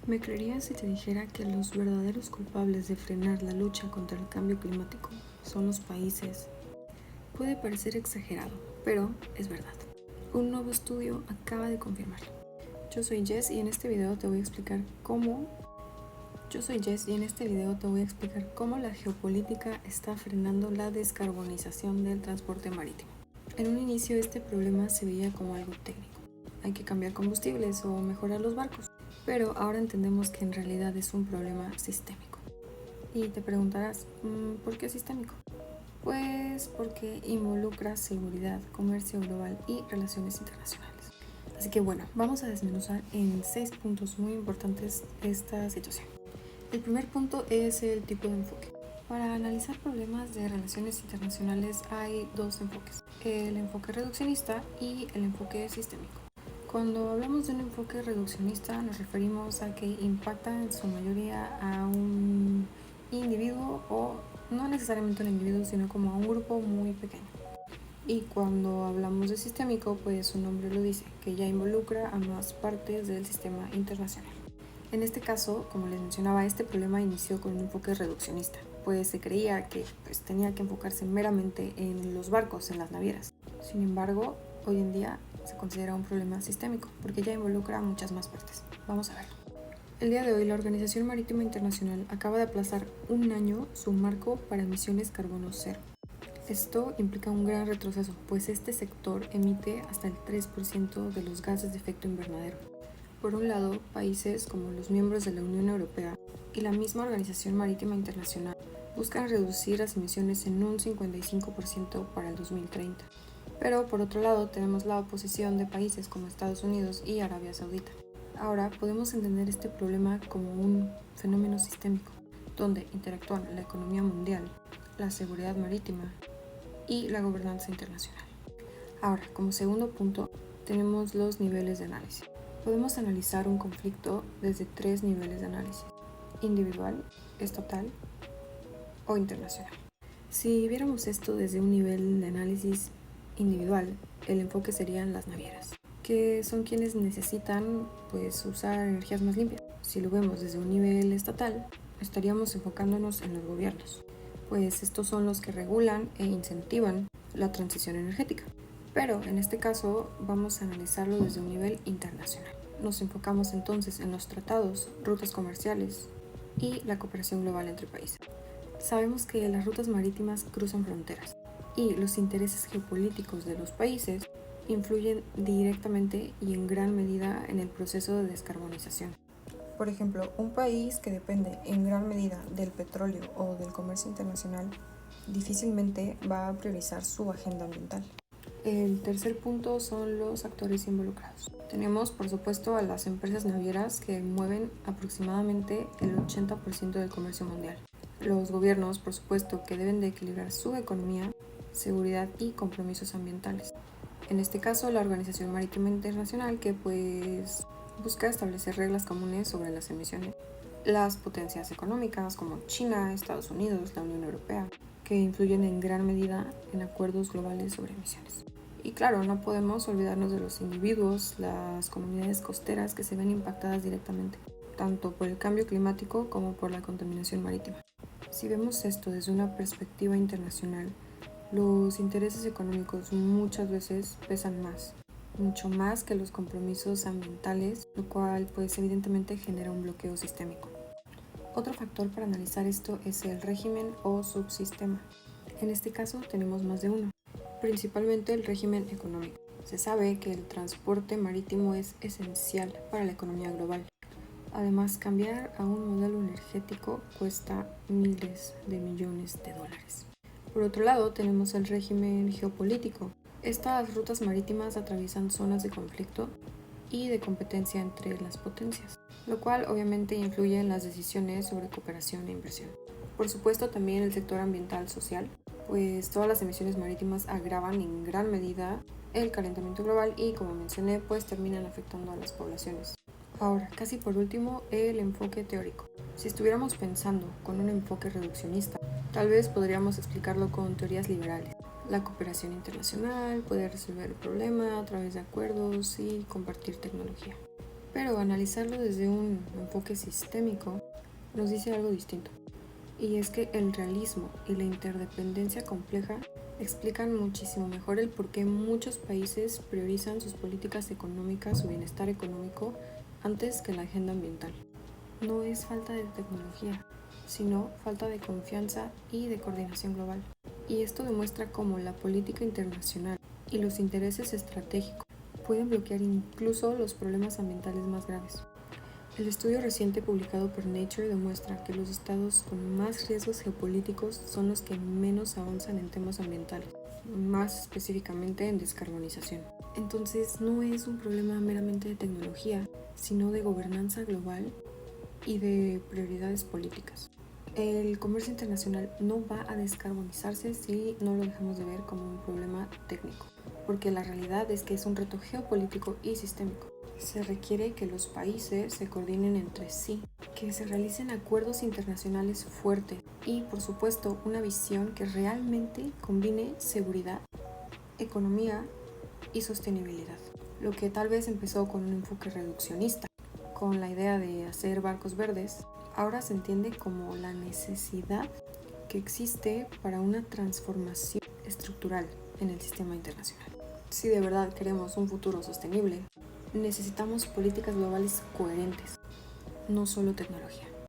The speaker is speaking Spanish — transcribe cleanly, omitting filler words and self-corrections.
¿Me creerías si te dijera que los verdaderos culpables de frenar la lucha contra el cambio climático son los países? Puede parecer exagerado, pero es verdad. Un nuevo estudio acaba de confirmarlo. Yo soy Jess y en este video te voy a explicar cómo la geopolítica está frenando la descarbonización del transporte marítimo. En un inicio este problema se veía como algo técnico. Hay que cambiar combustibles o mejorar los barcos. Pero ahora entendemos que en realidad es un problema sistémico. Y te preguntarás, ¿por qué sistémico? Pues porque involucra seguridad, comercio global y relaciones internacionales. Así que bueno, vamos a desmenuzar en 6 puntos muy importantes esta situación. El primer punto es el tipo de enfoque. Para analizar problemas de relaciones internacionales hay dos enfoques, el enfoque reduccionista y el enfoque sistémico. Cuando hablamos de un enfoque reduccionista nos referimos a que impacta en su mayoría a un individuo o no necesariamente un individuo, sino como a un grupo muy pequeño. Y cuando hablamos de sistémico, pues su nombre lo dice, que ya involucra a más partes del sistema internacional. En este caso, como les mencionaba, este problema inició con un enfoque reduccionista, pues se creía que tenía que enfocarse meramente en los barcos, en las navieras. Sin embargo, hoy en día se considera un problema sistémico, porque ya involucra a muchas más partes. Vamos a verlo. El día de hoy, la Organización Marítima Internacional acaba de aplazar un año su marco para emisiones carbono cero. Esto implica un gran retroceso, pues este sector emite hasta el 3% de los gases de efecto invernadero. Por un lado, países como los miembros de la Unión Europea y la misma Organización Marítima Internacional buscan reducir las emisiones en un 55% para el 2030. Pero por otro lado tenemos la oposición de países como Estados Unidos y Arabia Saudita. Ahora podemos entender este problema como un fenómeno sistémico, donde interactúan la economía mundial, la seguridad marítima y la gobernanza internacional. Ahora, como segundo punto, tenemos los niveles de análisis. Podemos analizar un conflicto desde 3 niveles de análisis: individual, estatal o internacional. Si viéramos esto desde un nivel de análisis individual, el enfoque serían las navieras, que son quienes necesitan usar energías más limpias. Si lo vemos desde un nivel estatal, estaríamos enfocándonos en los gobiernos, pues estos son los que regulan e incentivan la transición energética. Pero en este caso vamos a analizarlo desde un nivel internacional. Nos enfocamos entonces en los tratados, rutas comerciales y la cooperación global entre países. Sabemos que las rutas marítimas cruzan fronteras y los intereses geopolíticos de los países influyen directamente y en gran medida en el proceso de descarbonización. Por ejemplo, un país que depende en gran medida del petróleo o del comercio internacional difícilmente va a priorizar su agenda ambiental. El tercer punto son los actores involucrados. Tenemos, por supuesto, a las empresas navieras que mueven aproximadamente el 80% del comercio mundial. Los gobiernos, por supuesto, que deben de equilibrar su economía, seguridad y compromisos ambientales. En este caso, la Organización Marítima Internacional, que busca establecer reglas comunes sobre las emisiones. Las potencias económicas como China, Estados Unidos, la Unión Europea, que influyen en gran medida en acuerdos globales sobre emisiones. Y claro, no podemos olvidarnos de los individuos, las comunidades costeras que se ven impactadas directamente, tanto por el cambio climático como por la contaminación marítima. Si vemos esto desde una perspectiva internacional, los intereses económicos muchas veces pesan más, mucho más que los compromisos ambientales, lo cual evidentemente genera un bloqueo sistémico. Otro factor para analizar esto es el régimen o subsistema. En este caso tenemos más de uno, principalmente el régimen económico. Se sabe que el transporte marítimo es esencial para la economía global. Además, cambiar a un modelo energético cuesta miles de millones de dólares. Por otro lado, tenemos el régimen geopolítico. Estas rutas marítimas atraviesan zonas de conflicto y de competencia entre las potencias, lo cual obviamente influye en las decisiones sobre cooperación e inversión. Por supuesto, también el sector ambiental social, pues todas las emisiones marítimas agravan en gran medida el calentamiento global y, como mencioné, terminan afectando a las poblaciones. Ahora, casi por último, el enfoque teórico. Si estuviéramos pensando con un enfoque reduccionista, tal vez podríamos explicarlo con teorías liberales. La cooperación internacional puede resolver el problema a través de acuerdos y compartir tecnología. Pero analizarlo desde un enfoque sistémico nos dice algo distinto. Y es que el realismo y la interdependencia compleja explican muchísimo mejor el por qué muchos países priorizan sus políticas económicas, su bienestar económico, antes que la agenda ambiental. No es falta de tecnología, sino falta de confianza y de coordinación global. Y esto demuestra cómo la política internacional y los intereses estratégicos pueden bloquear incluso los problemas ambientales más graves. El estudio reciente publicado por Nature demuestra que los estados con más riesgos geopolíticos son los que menos avanzan en temas ambientales, más específicamente en descarbonización. Entonces no es un problema meramente de tecnología, sino de gobernanza global y de prioridades políticas. El comercio internacional no va a descarbonizarse si no lo dejamos de ver como un problema técnico, porque la realidad es que es un reto geopolítico y sistémico. Se requiere que los países se coordinen entre sí, que se realicen acuerdos internacionales fuertes y, por supuesto, una visión que realmente combine seguridad, economía y sostenibilidad. Lo que tal vez empezó con un enfoque reduccionista, con la idea de hacer barcos verdes, ahora se entiende como la necesidad que existe para una transformación estructural en el sistema internacional. Si de verdad queremos un futuro sostenible, necesitamos políticas globales coherentes, no solo tecnología.